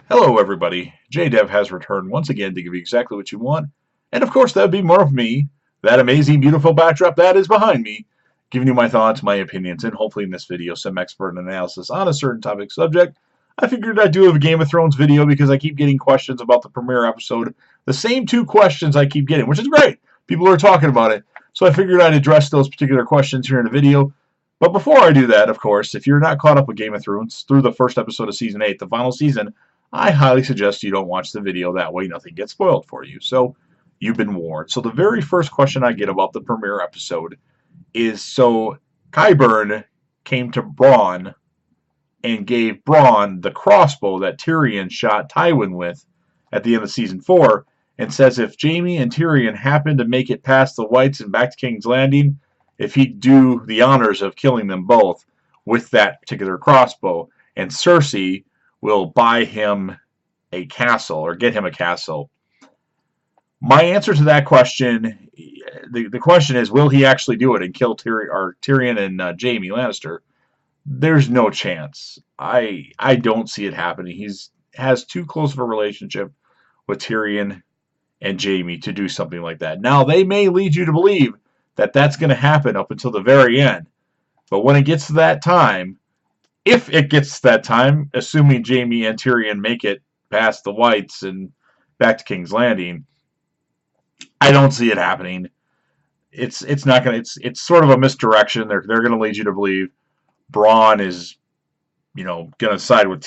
Hello everybody, JDev has returned once again to give you exactly what you want, and of course that would be more of me, that amazing beautiful backdrop that is behind me, giving you my thoughts, my opinions, and hopefully in this video some expert analysis on a certain topic subject. I figured I'd do a Game of Thrones video because I keep getting questions about the premiere episode, the same two questions I keep getting, which is great, people are talking about it, so I figured I'd address those particular questions here in the video. But before I do that, of course, if you're not caught up with Game of Thrones through the first episode of Season 8, the final season, I highly suggest you don't watch the video. That way nothing gets spoiled for you. So you've been warned. So the very first question I get about the premiere episode is, so Qyburn came to Bronn and gave Bronn the crossbow that Tyrion shot Tywin with at the end of season 4, and says if Jaime and Tyrion happen to make it past the Whites and back to King's Landing, if he'd do the honors of killing them both with that particular crossbow, and Cersei will buy him a castle or get him a castle. My answer to that question, the question is, will he actually do it and kill Tyrion and Jaime Lannister? There's no chance. I don't see it happening. He's has too close of a relationship with Tyrion and Jaime to do something like that. Now, they may lead you to believe that that's going to happen up until the very end. But when it gets to that time, if it gets to that time, assuming Jaime and Tyrion make it past the Whites and back to King's Landing, I don't see it happening. It's not gonna. It's sort of a misdirection. They're gonna lead you to believe Bronn is, gonna side with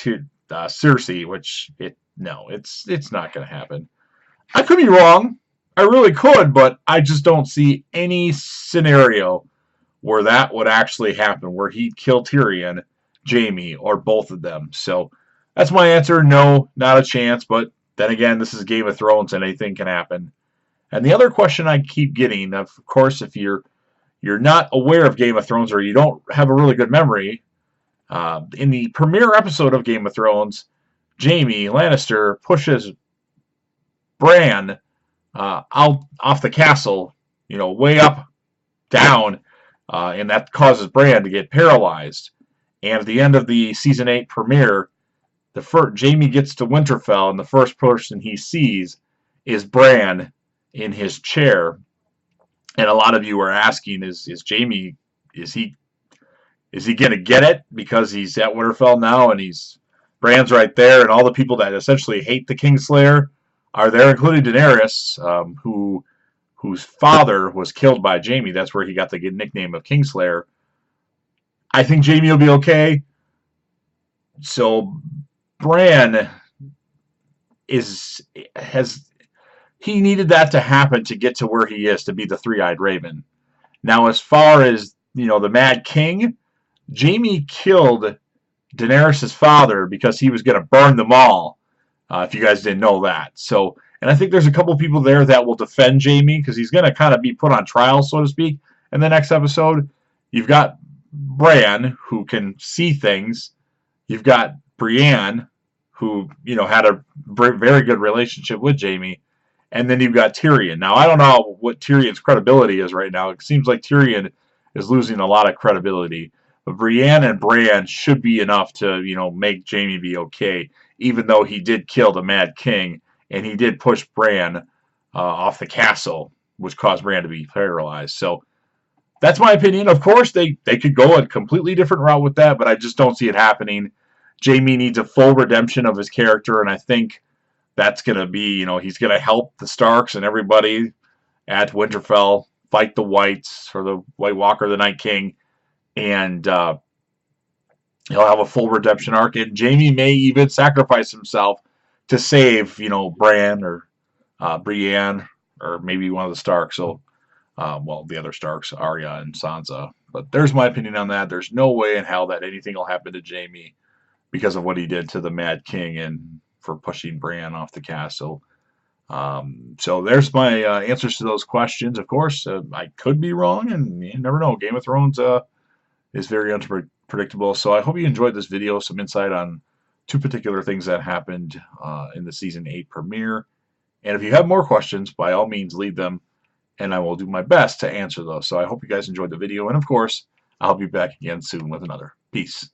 Cersei, which it's not gonna happen. I could be wrong. I really could, but I just don't see any scenario where that would actually happen, where he'd kill Tyrion, Jaime, or both of them. So that's my answer. No, not a chance. But then again, this is Game of Thrones, and anything can happen. And the other question I keep getting, of course, if you're not aware of Game of Thrones or you don't have a really good memory, in the premiere episode of Game of Thrones, Jaime Lannister pushes Bran out off the castle, way up, down, and that causes Bran to get paralyzed. And at the end of the season 8 premiere, Jaime gets to Winterfell, and the first person he sees is Bran in his chair. And a lot of you are asking, is Jaime, is he gonna get it because he's at Winterfell now and Bran's right there, and all the people that essentially hate the Kingslayer are there, including Daenerys, whose father was killed by Jaime. That's where he got the nickname of Kingslayer. I think Jaime will be okay. So Bran he needed that to happen to get to where he is, to be the three-eyed raven. Now, as far as the Mad King, Jaime killed Daenerys' father because he was going to burn them all. If you guys didn't know that. So, and I think there's a couple people there that will defend Jaime because he's going to kind of be put on trial, so to speak, in the next episode. You've got Bran, who can see things. You've got Brienne, who had a very good relationship with Jaime, and then you've got Tyrion. Now, I don't know what Tyrion's credibility is right now. It seems like Tyrion is losing a lot of credibility, but Brienne and Bran should be enough to make Jaime be okay, even though he did kill the Mad King and he did push Bran off the castle, which caused Bran to be paralyzed. So that's my opinion. Of course, they could go a completely different route with that, but I just don't see it happening. Jaime needs a full redemption of his character, and I think that's going to be, he's going to help the Starks and everybody at Winterfell fight the Whites, or the White Walker, the Night King, and he'll have a full redemption arc, and Jaime may even sacrifice himself to save, Bran or Brienne, or maybe one of the Starks. So, the other Starks, Arya and Sansa. But there's my opinion on that. There's no way in hell that anything will happen to Jaime because of what he did to the Mad King and for pushing Bran off the castle. So there's my answers to those questions. Of course, I could be wrong, and you never know. Game of Thrones is very unpredictable. So I hope you enjoyed this video, some insight on two particular things that happened in the Season 8 premiere. And if you have more questions, by all means, leave them, and I will do my best to answer those. So I hope you guys enjoyed the video, and of course, I'll be back again soon with another. Peace.